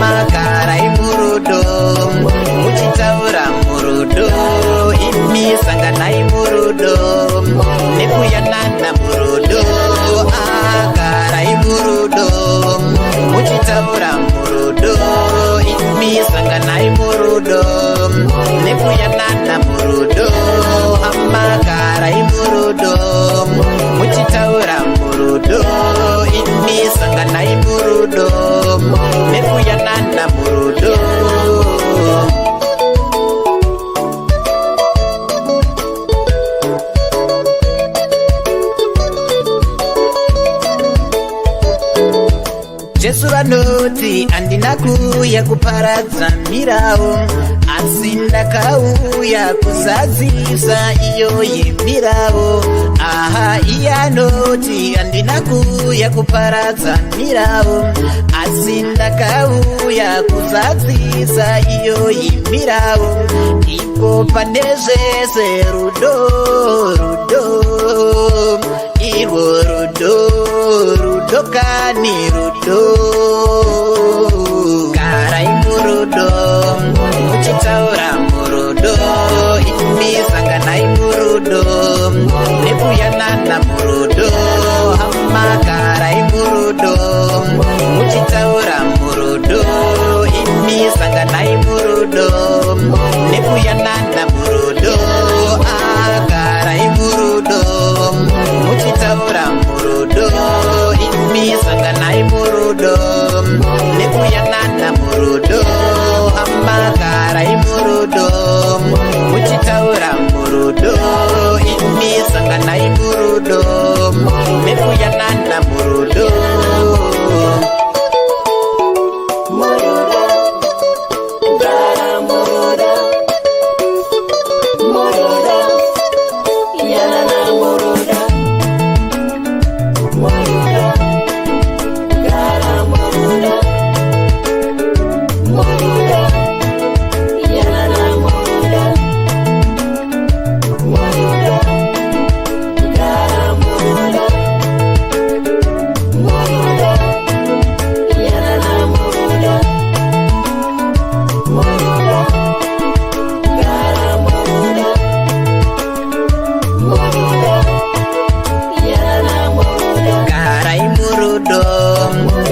hamagarai murudo muchitaura murudo imi sanganai murudo nekuyanana murudo agarai murudo muchitaura murudo imi sanganai murudo nekuyanana murudo hamagarai murudo muchitaura murudo imi sanganai murudo nekuyanana murudo. Jesu vanoti handina kuuya kuparadza mirau asi ndakauya kuzadzisa iyo yemirau. Aha, iye anoti handina kuuya kuparadza mirau asi ndakauya kuzadzisa iyo yemirau. Iko pane zvese rudo rudo irwo rudo kani rudo garai murudo muchitaura murudo imi sanganai murudo nekuyanana murudo hamagarai murudo muchitaura murudo imi sanganai murudo nekuyanana murudo agarai murudo muchitaura murudo imi sanganai murudo nekuyanana murudo hamagarai murudo muchitaura murudo imi sanganai murudo nekuyanana murudo.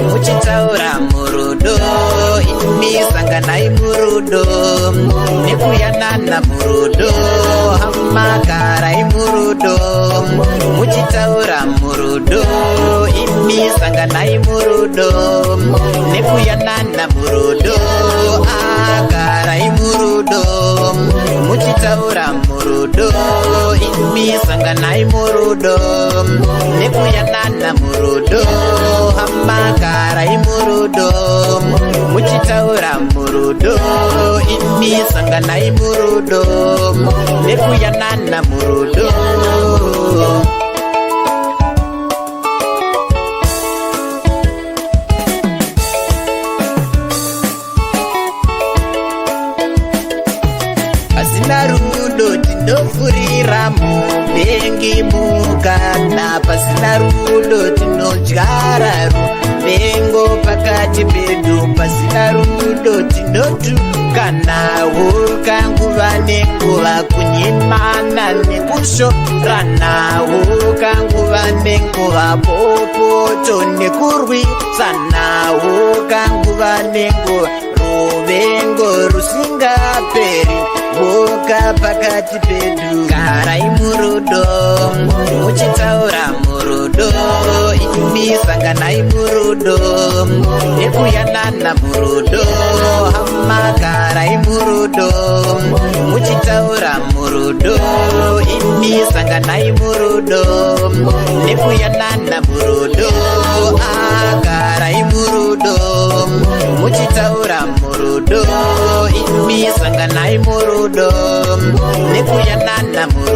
Muchitaura murudo imi sanganai murudo nekuyanana murudo hamagarai murudo muchitaura murudo imi sanganai murudo nekuyanana murudo agarai murudo muchitaura murudo imi sanganai murudo nekuyanana murudo hamagarai murudo muchitaura murudo imi sanganai murudo nekuyanana murudo. Pasina rudo tinofurira muvengi mukana, pasina rudo tinodyara ruvengo pakati pedu, pasina rudo tinotukanawo kanguva nenguva, kunyimana nekushoranawo kanguva nenguva, popoto nekurwisanawo kanguva nenguva, ruvengo rusingaperi boka pakati pedu. Garai murudo muchitaura murudo imi sanganai murudo nekuyanana murudo hamagarai murudo muchitaura murudo imi sanganai murudo nekuyanana murudo agarai murudo muchitaura murudo imi sanganai murudo nekuyanana murudo